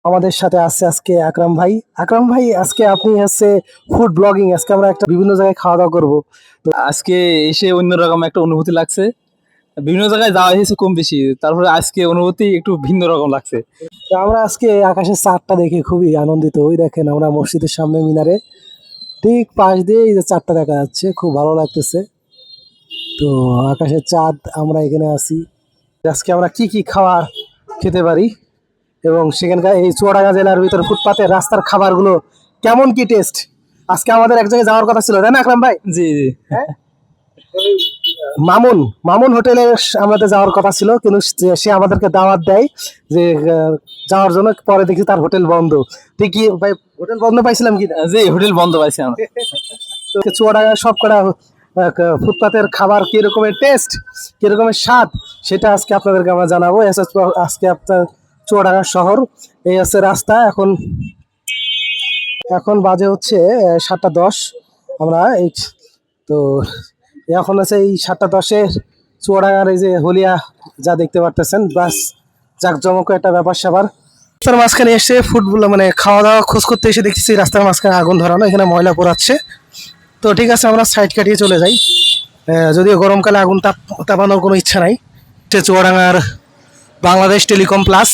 আমাদের সাথে আছে আজকে আকরাম ভাই। আকরাম ভাই, আজকে আপনি হচ্ছে ফুড ব্লগিং, আজকে আমরা একটা বিভিন্ন জায়গায় খাওয়া দাওয়া করবো। আজকে এসে অন্যরকম একটা অনুভূতি লাগছে। বিভিন্ন জায়গায় যাওয়া হয়েছে কম বেশি, তারপরে আজকে অনুভূতি একটু ভিন্ন রকম লাগছে। তো আমরা আজকে আকাশের চাঁদটা দেখে খুবই আনন্দিত। ওই দেখেন, আমরা মসজিদের সামনে মিনারে ঠিক পাশ দিয়ে এই যে চাঁদটা দেখা যাচ্ছে, খুব ভালো লাগতেছে। তো আকাশের চাঁদ, আমরা এখানে আছি। আজকে আমরা কি কি খাবার খেতে পারি এবং সেখানকার এই চুয়াডাঙ্গা জেলার ভিতরে ফুটপাতের রাস্তার খাবারগুলো কেমন কি টেস্ট। আজকে আমাদের এক জায়গায় যাওয়ার কথা ছিল, তাই না আকরাম ভাই? জি জি। হ্যাঁ, মামুন মামুন হোটেলে আমাদের যাওয়ার কথা ছিল, কিন্তু সে আমাদেরকে দাওয়াত দেয় যে যাওয়ার জন্য। পরে দেখি তার হোটেল বন্ধ। ঠিক কি ভাই, হোটেল বন্ধ পাইছিলাম কি না? জি, হোটেল বন্ধ পাইছি আমরা। তো চুয়াডাঙ্গা সব কটা ফুটপাতের খাবার কি রকমের টেস্ট, কি রকমের স্বাদ, সেটা আজকে আপনাদেরকে আমরা জানাবো। আজকে আপনার চুয়াডাঙ্গা শহর, এই আছে রাস্তা। এখন এখন বাজে হচ্ছে 7টা 10। আমরা এই তো এখন আছে এই 7টা 10-এ চুয়াডাঙ্গার এই যে হলিয়া যা দেখতে পারতেছেন, বাস জাঁকজমক একটা ব্যাপার স্যাপার। রাস্তার মাঝখানে এসে ফুটবল মানে খাওয়া দাওয়া খোঁজ করতে এসে দেখতেছি রাস্তার মাঝখানে আগুন ধরানো, এখানে ময়লা পোড়াচ্ছে। তো ঠিক আছে, আমরা সাইড কাটিয়ে চলে যাই। যদিও গরমকালে আগুন তাপানোর কোনো ইচ্ছা নাই। সে চুয়াডাঙ্গার বাংলাদেশ টেলিকম প্লাস,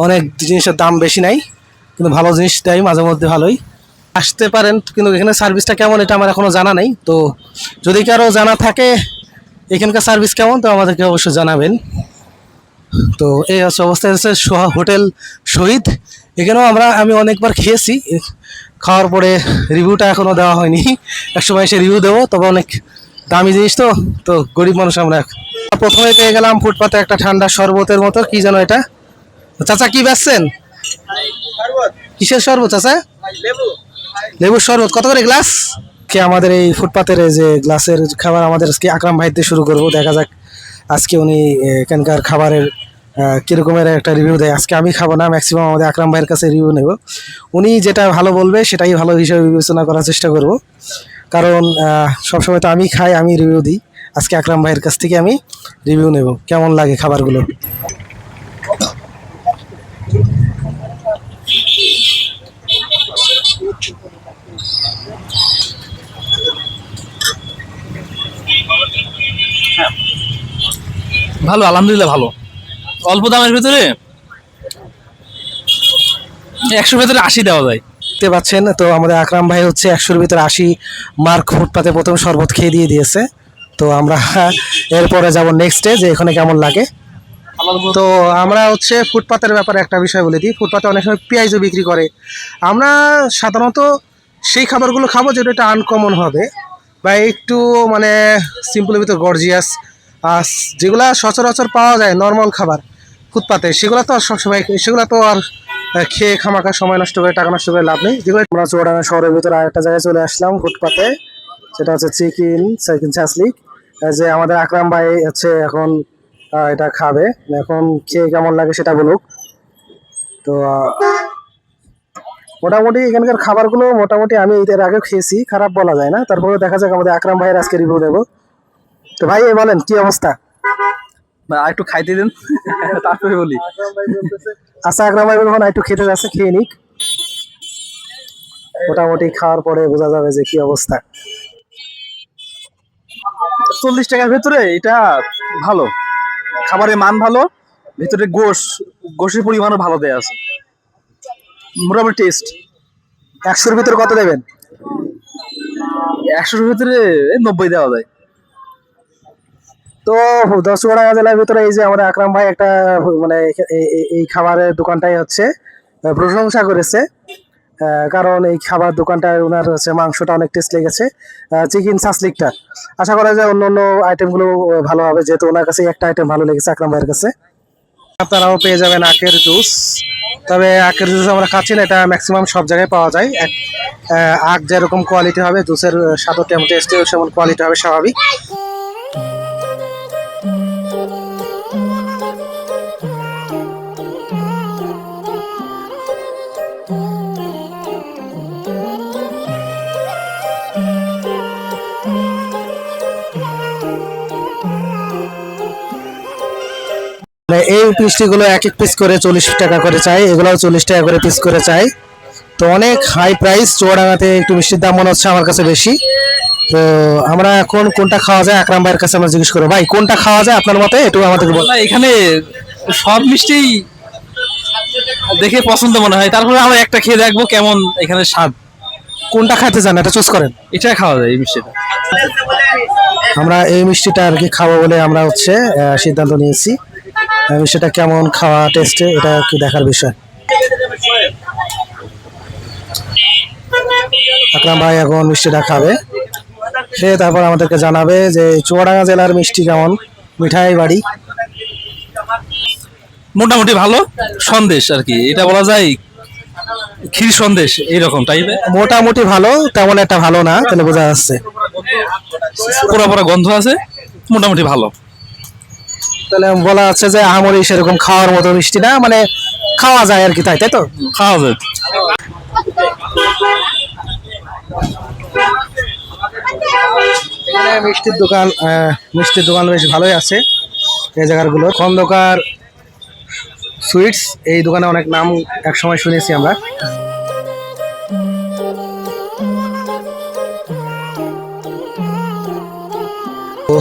অনেক জিনিসের দাম বেশি নাই, কিন্তু ভালো জিনিস দেয় মাঝে মধ্যে, ভালোই। আসতে পারেন, কিন্তু এখানে সার্ভিসটা কেমন এটা আমার এখনো জানা নাই। তো যদি কারো জানা থাকে এখানকার সার্ভিস কেমন, তো আমাদেরকে অবশ্যই জানাবেন। তো এই হচ্ছে অবস্থা। হচ্ছে হোটেল শহীদ, এখানেও আমি অনেকবার খেয়েছি। খাওয়ার পরে রিভিউটা এখনো দেওয়া হয়নি, একসময় এসে রিভিউ দেবো, তবে অনেক দামি জিনিস তো, তো গরিব মানুষ আমরা। প্রথমে পেয়ে গেলাম ফুটপাতে একটা ঠান্ডা শরবতের মতো, কি যেন এটা। চাচা কি বেচছেন? কিসের শরবত চাচা? লেবুর শরবত। কত করে গ্লাস? কে আমাদের এই ফুটপাতের এই যে গ্লাসের খাবার আমাদের আজকে আকরাম ভাই দিয়ে শুরু করবো। দেখা যাক আজকে উনি এখানকার খাবারের কিরকমের একটা রিভিউ দেয়। আজকে আমি খাবো না, ম্যাক্সিমাম আমাদের আকরাম ভাইয়ের কাছে রিভিউ নেব। উনি যেটা ভালো বলবে সেটাই ভালো হিসেবে বিবেচনা করার চেষ্টা করব, কারণ সবসময় তো আমি খাই, আমি রিভিউ দিই। আজকে আকরাম ভাইয়ের কাছ থেকে আমি রিভিউ নেব কেমন লাগে খাবারগুলো। ভালো, আলহামদুলিল্লাহ ভালো। অল্প দামের ভিতরে 100 ভেতরে 80 দেওয়া যায়। দেখতে পাচ্ছেন তো আমাদের আকরাম ভাই হচ্ছে 100-এর ভিতরে 80 মার্ক ফুটপাতে প্রথম শরবত খেয়ে দিয়ে দিয়েছে। তো আমরা এরপরে যাব নেক্সটে, যে এখানে কেমন লাগে। তো আমরা হচ্ছে ফুটপাতের ব্যাপারে একটা বিষয় বলে দিই। ফুটপাতে অনেক সময় পেঁয়াজও বিক্রি করে। আমরা সাধারণত সেই খাবারগুলো খাবো যেটা একটা আনকমন হবে, বা একটু মানে সিম্পলের ভিতর গর্জিয়াস। আর যেগুলা সচরাচর পাওয়া যায় নর্মাল খাবার ফুটপাতে, সেগুলো তো আর সবসময়, সেগুলো তো আর খেয়ে খামাখা সময় নষ্ট করে টাকা নষ্ট করে লাভ নেই। যেগুলো আমরা চুয়াডাঙ্গা শহরের ভিতরে আরেকটা জায়গায় চলে আসলাম ফুটপাতে, সেটা হচ্ছে চিকেন চাসলিক। যে আমাদের আকরাম ভাই হচ্ছে এখন এটা খাবে, এখন খেয়ে কেমন লাগে সেটা বলুক। তো মোটামুটি এখানকার খাবারগুলো মোটামুটি আমি এর আগে খেয়েছি, খারাপ বলা যায় না। তারপরে দেখা যাক আমাদের আকরাম ভাইয়ের আজকে রিভিউ দেবো। তো ভাই বলেন কি অবস্থা? আর একটু খাইতে দেন, তারপরে বলি। আচ্ছা, আকরাম ভাই যখন একটু খেতে যাচ্ছে, খেয়ে নিক। মোটামুটি খাওয়ার পরে বোঝা যাবে যে কি অবস্থা। 40 টাকার ভেতরে এটা ভালো, খাবারের মান ভালো, ভেতরে গোশের পরিমাণও ভালো দেয়া আছে, মোটামুটি টেস্ট। 100-এর ভিতরে কত দেবেন? 100-এর ভেতরে 90 দেওয়া যায়। তো 10 টাকা জেলার ভিতরে এই যে আমাদের আকরাম ভাই একটা মানে এই খাবারের দোকানটাই হচ্ছে প্রশংসা করেছে। কারণ এই খাবার দোকানটা ওনার হচ্ছে মাংসটা অনেক টেস্ট লেগেছে, চিকেন সাসলিকটা। আশা করা যায় অন্য অন্য আইটেমগুলো ভালো হবে, যেহেতু ওনার কাছে একটা আইটেম ভালো লেগেছে আকরাম ভাইয়ের কাছে। আপনারাও পেয়ে যাবেন আখের জুস। তবে আখের জুস আমরা খাচ্ছি না, এটা ম্যাক্সিমাম সব জায়গায় পাওয়া যায়। আখ যেরকম কোয়ালিটি হবে, জুসের স্বাদও তেমন টেস্টে সেমন কোয়ালিটি হবে, স্বাভাবিক। এই মিষ্টিগুলো এক এক পিস করে 40 টাকা করে চাই, এগুলোও 40 টাকা করে পিস করে চাই। তো অনেক হাই প্রাইস, চুয়াডাঙ্গাতে একটু মিষ্টির দাম মনে হচ্ছে আমার কাছে বেশি। তো আমরা এখন কোনটা খাওয়া যায় আকরাম ভাইয়ের কাছে আমরা জিজ্ঞেস করবো। ভাই কোনটা খাওয়া যায় আপনার মতে, একটু আমাদেরকে বল। না, এখানে সব মিষ্টি দেখে পছন্দ মনে হয়, তারপরে আমরা একটা খেয়ে দেখবো কেমন এখানে স্বাদ। কোনটা খাইতে চান এটা চুজ করেন। এটা খাওয়া যায় এই মিষ্টিটা। আমরা এই মিষ্টিটা আর কি খাবো বলে আমরা হচ্ছে সিদ্ধান্ত নিয়েছি। মিষ্টিটা কেমন খাওয়া টেস্টে এটা একটু দেখার বিষয়। আকরাম ভাই এখন মিষ্টিটা খাবে, সে তারপর আমাদেরকে জানাবে যে চুয়াডাঙ্গা জেলার মিষ্টি কেমন, মিঠাই বাড়ি। মোটামুটি ভালো সন্দেশ আর কি, এটা বলা যায় ক্ষীর সন্দেশ এইরকম টাইপের। মোটামুটি ভালো, তেমন একটা ভালো না, তাহলে বোঝা যাচ্ছে। পোড়া পোড়া গন্ধ আছে, মোটামুটি ভালো। তাহলে বলা যাচ্ছে যে আহামরি সেরকম খাওয়ার মতো মিষ্টি না, মানে খাওয়া যায় আর কি, তাই তাই তো। খাওয়া যায়। এখানে মিষ্টির দোকান বেশ ভালোই আছে এই জায়গাগুলো। খন্দকার সুইটস, এই দোকানে অনেক নাম এক সময় শুনেছি আমরা। তো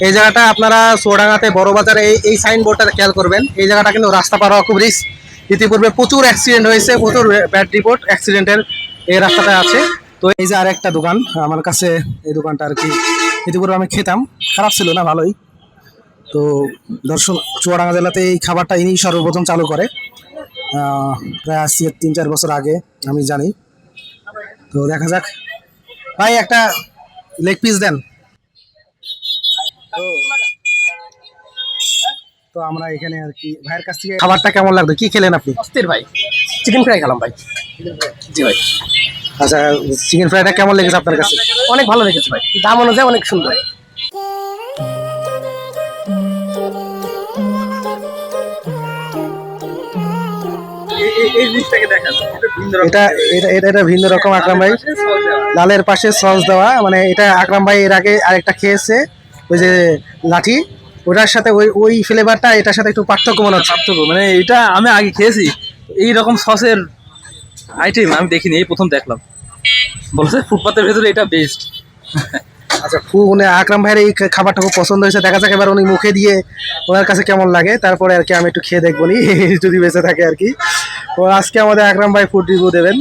এই জায়গাটা আপনারা চুয়াডাঙ্গাতে বড় বাজারে এই সাইনবোর্ডটা খেয়াল করবেন। এই জায়গাটা কিন্তু রাস্তা পার হওয়া খুব রিস্ক। ইতিপূর্বে প্রচুর অ্যাক্সিডেন্ট হয়েছে, প্রচুর ব্যাড রিপোর্ট অ্যাক্সিডেন্টের এই রাস্তাটা আছে। তো এই যে আরেকটা দোকান আমার কাছে, এই দোকানটা আর কি ইতিপূর্বে আমি খেতাম, খারাপ ছিল না, ভালোই। তো দর্শন চুয়াডাঙ্গা জেলাতে এই খাবারটা ইনি সর্বপ্রথম চালু করে, প্রায় 3-4 বছর আগে আমি জানি। তো দেখা যাক। ভাই একটা লেগ পিস দেন। তো আমরা এখানে আর কি ভাইয়ের কাছ থেকে খাবারটা কেমন লাগলো, কি খেলেন আপনি? অস্থির ভাই, চিকেন ফ্রাই খেলাম ভাই। জি ভাই, আচ্ছা, চিকেন ফ্রাইটা কেমন লেগেছে আপনার কাছে? অনেক ভালো লেগেছে ভাই, দাম অনুযায়ী অনেক সুন্দর। এটা এটা এটা এটা ভিন্ন রকম আকরাম ভাই, লালের পাশে সস দেওয়া, মানে এটা আকরাম ভাই এর আগে আরেকটা খেয়েছে, ওই যে লাঠি, ওটার সাথে ওই ওই ফ্লেভারটা এটার সাথে একটু পার্থক্য মনে হচ্ছে। পার্থক্য মানে এটা আমি আগে খেয়েছি, এই রকম সসের আইটেম আমি দেখিনি, এই প্রথম দেখলাম। বলছে ফুটপাতের ভেতরে এটা বেস্ট। আচ্ছা, মানে আকরাম ভাইয়ের এই খাবারটা খুব পছন্দ হয়েছে, দেখা যাক এবার উনি মুখে দিয়ে ওনার কাছে কেমন লাগে, তারপরে আর কি আমি একটু খেয়ে দেখবো নি যদি বেঁচে থাকে আর কি। তো আজকে আমাদের আকরাম ভাই ফুড রিভিউ দেবেন,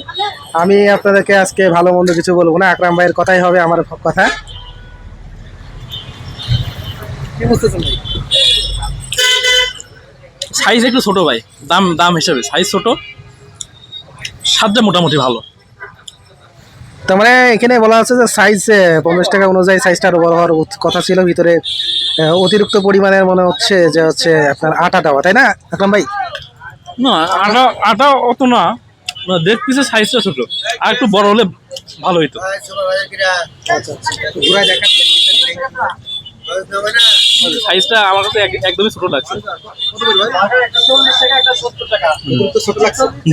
আমি আপনাদেরকে আজকে ভালো মন্দ কিছু বলবো না, আকরাম ভাইয়ের কথাই হবে আমার কথা। কি বুঝতেছেন ভাই? সাইজ একটু ছোট ভাই, দাম দাম হিসাবে সাইজ ছোট, স্বাদটা মোটামুটি ভালো। তার মানে এখানে বলা আছে যে সাইজ 50 টাকা অনুযায়ী সাইজটা আরো বড় হওয়ার কথা ছিল, ভিতরে অতিরিক্ত পরিমাণের মনে হচ্ছে যে হচ্ছে আপনার আটা দেওয়া, তাই না আকরাম ভাই? না, আটা আটা অত না, দেড় পিসের সাইজটা ছোট, আর একটু বড় হলে ভালো হইতো। সাইজটা আমার কাছে একদমই ছোট লাগছে।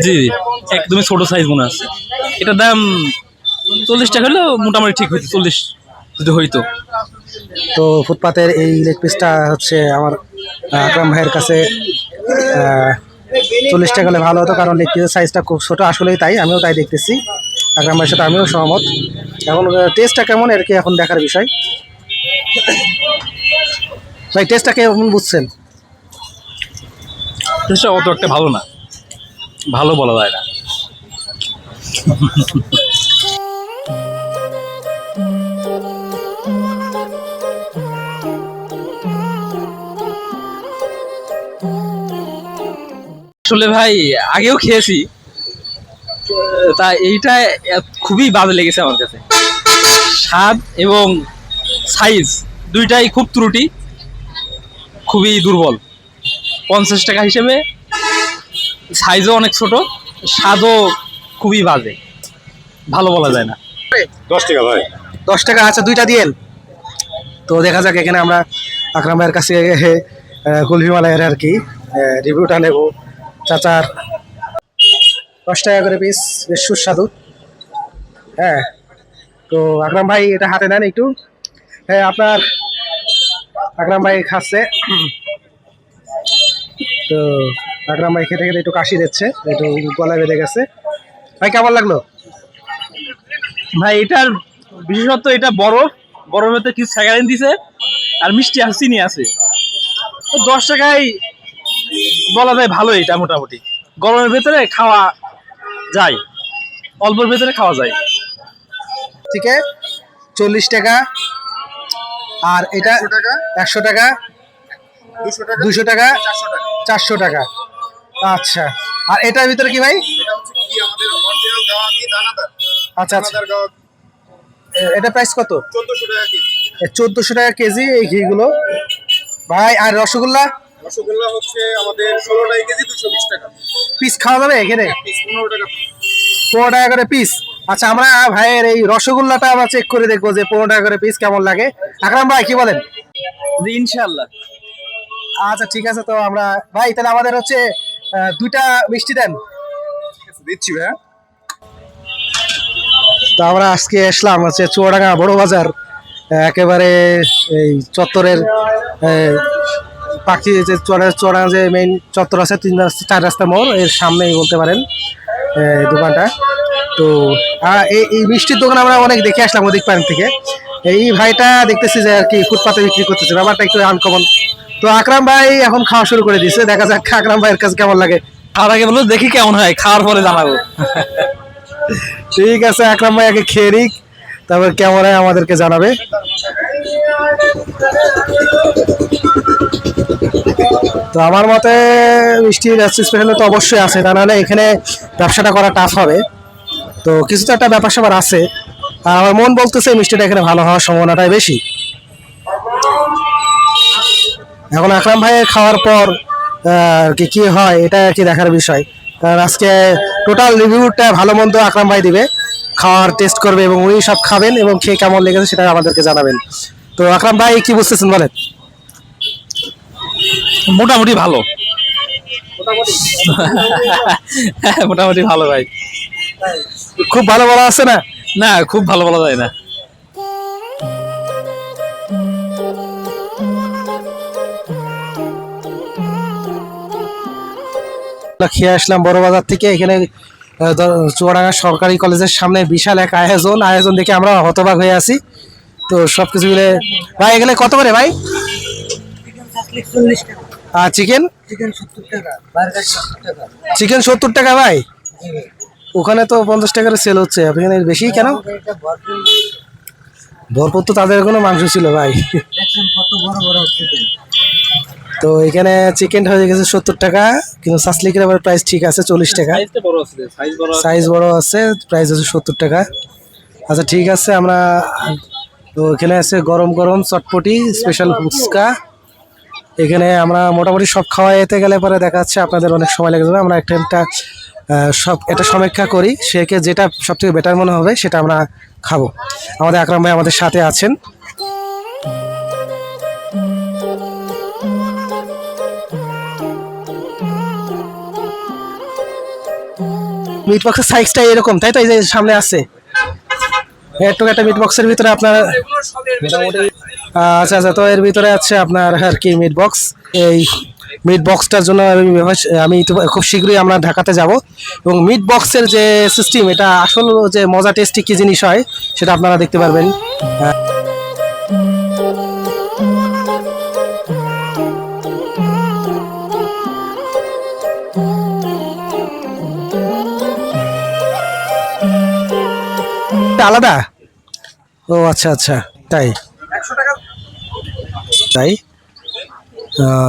জি জি, একদমই ছোট সাইজ মনে আছে। এটার দাম 40 টাকা হলেও মোটামুটি ঠিক হইতো, 40 যদি হইতো। তো ফুটপাতের এই লেগ পিসটা হচ্ছে আমার আকরাম ভাইয়ের কাছে 40 টাকা হলে ভালো হতো, কারণ লেগ পিসের সাইজটা খুব ছোট, আসলেই তাই, আমিও তাই দেখতেছি। আকরাম ভাইয়ের সাথে আমিও সহমত। এখন টেস্টটা কেমন আর কি এখন দেখার বিষয়। ভাই টেস্টটা কেমন বুঝছেন? টেস্টটা অত একটা ভালো না, ভালো বলা যায় না। আসলে ভাই আগেও খেয়েছি, তা এইটা খুবই বাজে লেগেছে আমার কাছে। স্বাদ এবং সাইজ দুইটাই খুব ত্রুটি, খুবই দুর্বল। 50 টাকা হিসেবে সাইজও অনেক ছোট, স্বাদও খুবই বাজে, ভালো বলা যায় না। 10 টাকা ভাই। 10 টাকা, আচ্ছা দুইটা দিয়েন। তো দেখা যাক, এখানে আমরা আকরাম ভাইয়ের কাছে কুলফি মালাইয়ের আর কি রিভিউটা নেব। চাচার 10 টাকা করে পিস, বেশ সুস্বাদু। হ্যাঁ, তো আকরাম ভাই এটা হাতে নেন একটু। হ্যাঁ, আপনার আকরাম ভাই খাচ্ছে। তো আকরাম ভাই খেতে খেতে একটু কাশি দিচ্ছে, একটু গলায় বেঁধে গেছে। ভাই কেমন লাগলো? ভাই এটার বিশেষত্ব এটা বরফ, বরফের ভেতরে কিছু স্যাকারিন দিছে আর মিষ্টি আর চিনি আছে। তো 10 টাকায় বলা যায় ভালো, এটা মোটামুটি গরমের ভেতরে খাওয়া যায়, অল্পের ভেতরে খাওয়া যায়। ঠিক আছে, 40 টাকা। আর এটা 100 টাকা, 200 টাকা, 400 টাকা। আচ্ছা, আর এটার ভিতরে কি ভাই? আচ্ছা আচ্ছা, এটা প্রাইস কত? 1400 টাকা কেজি এই ঘিগুলো ভাই। আর রসগোল্লা? রসগোল্লা হচ্ছে আমাদের 16 টাকা কেজি, 220 টাকা পিস খাওয়া যাবে এখানে? পিস, 15 টাকা। 15 টাকা করে পিস। আচ্ছা, আমরা ভাইয়ের এই রসগোল্লাটা আমরা চেক করে দেখবো যে 15 টাকা করে পিস কেমন লাগে। আকরাম ভাই কি বলেন? জি ইনশাআল্লাহ। আচ্ছা ঠিক আছে, তো আমরা ভাই তাহলে আমাদের হচ্ছে 2টা মিষ্টি দেন। দিচ্ছি ভাই। তো আমরা আজকে আসলাম হচ্ছে চুয়াডাঙ্গা বড় বাজার, একেবারে এই চত্বরের পাখি যে চুয়াডাঙ্গা যে মেইন চত্বর আছে, 4 রাস্তা মোড়, এর সামনেই বলতে পারেন দোকানটা। তো এই মিষ্টির দোকান আমরা অনেক দেখে আসলাম ওদিক পান থেকে। এই ভাইটা দেখতেছি যে আর কি ফুটপাতে বিক্রি করতেছে, ব্যাপারটা একটু আনকমন। তো আকরাম ভাই এখন খাওয়া শুরু করে দিয়েছে, দেখা যাক আকরাম ভাইয়ের কাছে কেমন লাগে। খাওয়ার আগে বলো দেখি কেমন হয়, খাওয়ার পরে জানাবো। ঠিক আছে, আকরাম ভাই আগে খেয়ে নিক, তারপর কেমন হয় আমাদেরকে জানাবে। তো আমার মতে মিষ্টির স্পেশাল তো অবশ্যই আছে, তা নাহলে এখানে ব্যবসাটা করা টাফ হবে। তো কিছু তো একটা ব্যাপার স্যাপার আছে, আর আমার মন বলতেছে মিষ্টিটা এখানে ভালো হওয়ার সম্ভাবনাটাই বেশি। এখন আকরাম ভাইয়ের খাওয়ার পর কি কি হয় এটা আর কি দেখার বিষয়, কারণ আজকে টোটাল রিভিউটা ভালো মন্দ আকরাম ভাই দিবে, খাওয়ার টেস্ট করবে এবং উনি সব খাবেন এবং খেয়ে কেমন লেগেছে সেটা আমাদেরকে জানাবেন। তো আকরাম ভাই কি বুঝতেছেন বলেন? মোটামুটি ভালো। হ্যাঁ, মোটামুটি ভালো ভাই। খুব ভালো বলা আছে না? না, খুব ভালো বলা যায় না। খেয়ে আসলাম বড় বাজার থেকে। এখানে চুয়াডাঙ্গা সরকারি কলেজের সামনে বিশাল এক আয়োজন দেখে আমরা হতবাক হয়ে আছি। তো সবকিছু মিলে ভাই এখানে কত করে ভাই? আর চিকেন? চিকেন 70 টাকা ভাই। ওখানে তো 50 টাকার সেল হচ্ছে, এখানে বেশি কেন? ভরপুর তো তাদের কোনো মাংস ছিল ভাই। তো এখানে চিকেন হয়ে গেছে 70 টাকা, কিন্তু সাসলিকের আবার প্রাইস ঠিক আছে 40 টাকা। সাইজ বড় আছে, প্রাইস হচ্ছে 70 টাকা। আচ্ছা ঠিক আছে, আমরা তো এখানে আছে গরম গরম চটপটি স্পেশাল ফুচকা। এখানে আমরা মোটামুটি সব খাওয়া যেতে গেলে পরে দেখা যাচ্ছে আপনাদের অনেক সময় লেগে যাবে। আমরা একটা সব এটা সমীক্ষা করি, সেকে যেটা সব থেকে বেটার মনে হবে সেটা আমরা খাবো। আমাদের আকরাম ভাই আমাদের সাথে আছেন। মিট বক্সের সাইজটা এরকম, তাই তো? এই যে সামনে আছে একটু একটা মিট বক্সের ভিতরে আপনার আচ্ছা আচ্ছা, তো এর ভিতরে আছে আপনার আর কি মিট বক্স। এই মিট বক্সটার জন্য আমি তো খুব শীঘ্রই আমরা ঢাকাতে যাব, এবং মিট বক্সের যে সিস্টেম, এটা আসল যে মজা টেস্টি কি জিনিস হয় সেটা আপনারা দেখতে পারবেন। আলাদা? ও আচ্ছা আচ্ছা, তাই তাই।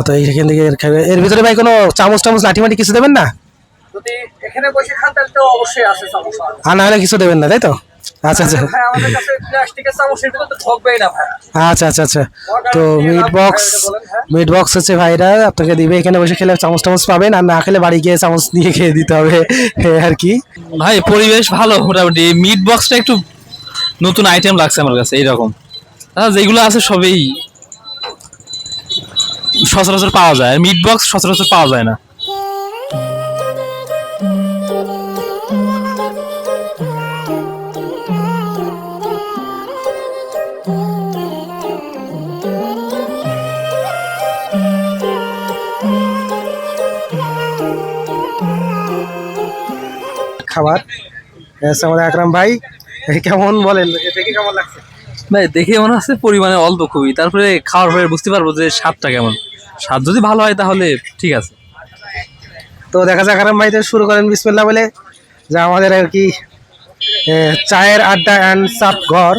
তো এইখান থেকে খাবে। এর ভিতরে ভাই কোনো চামচ টামচ লাঠি মাটি কিছু দেবেন না? যদি এখানে বসে খান তাহলে তো অবশ্যই আছে চামচ। আর না হলে কিছু দেবেন না, তাই তো? আচ্ছা আচ্ছা ভাই আমাদের কাছে প্লাস্টিকের চামচ সেটা তো ঠকবেই না ভাই। আচ্ছা আচ্ছা আচ্ছা। তো মিট বক্স হচ্ছে ভাইরা আপনাকে দিবে, এখানে বসে খেলে চামচ টামচ পাবেন, আর না খেলে বাড়ি গিয়ে চামচ নিয়ে খেয়ে দিতে হবে আর কি। ভাই পরিবেশ ভালো মোটামুটি। মিট বক্সটা একটু নতুন আইটেম লাগছে আমার কাছে, এইরকম যেগুলো আছে সবই সচরাচর পাওয়া যায়, মিট বক্স সচরাচর পাওয়া যায় না। খাবার। এই হচ্ছে আমাদের আকরাম ভাই। কেমন বলেন, দেখে কেমন লাগছে? ভাই দেখে মনে হচ্ছে পরিমাণে অল্প খুবই, তারপরে খাওয়ার পরে বুঝতে পারবো যে স্বাদটা কেমন। স্বাদ যদি ভালো হয় তাহলে ঠিক আছে। তো দেখা যাক আকরাম ভাই তো শুরু করেন বিসমিল্লাহ বলে, যা আমাদের আর কি চায়ের আড্ডা অ্যান্ড সাপ ঘর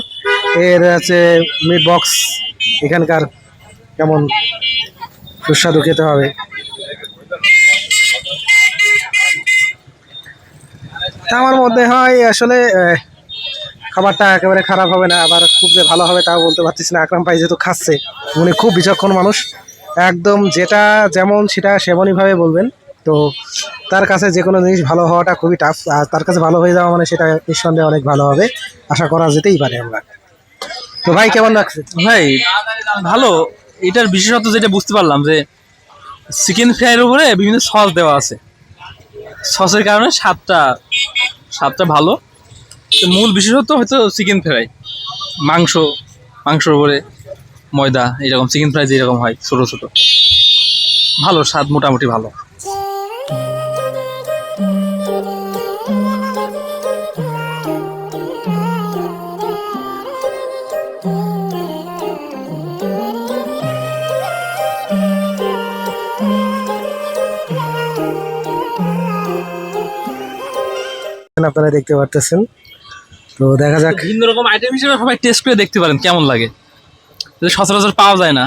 এর হচ্ছে মিট বক্স এখানকার কেমন সুস্বাদু খেতে হবে। তা আমার মধ্যে হয় আসলে খাবারটা একেবারে খারাপ হবে না, আবার খুব যে ভালো হবে তাও বলতে পারতেছি না। আকরাম ভাই যেহেতু খাচ্ছে, উনি খুব বিচক্ষণ মানুষ, একদম যেটা যেমন সেটা সেমনইভাবে বলবেন। তো তার কাছে যে কোনো জিনিস ভালো হওয়াটা খুবই টাফ, আর তার কাছে ভালো হয়ে যাওয়া মানে সেটা নিঃসন্দেহে অনেক ভালো হবে, আশা করা যেতেই পারে আমরা। তো ভাই কেমন লাগছে? ভাই ভালো। এটার বিশেষত্ব যেটা বুঝতে পারলাম যে চিকেন ফ্রাইয়ের উপরে বিভিন্ন সস দেওয়া আছে, সসের কারণে স্বাদটা স্বাদটা ভালো। তো মূল বিশেষত্ব হয়তো চিকেন ফ্রাই, মাংসর উপরে ময়দা, এরকম চিকেন ফ্রাই যেরকম হয় ছোট ছোট, ভালো স্বাদ, মোটামুটি ভালো। আপনারা দেখতে পারতেছেন। তো দেখা যাক। ভিন্ন রকম আইটেম হিসেবে সবাই টেস্ট করে দেখতে পারেন কেমন লাগে, সচরাচর পাওয়া যায় না।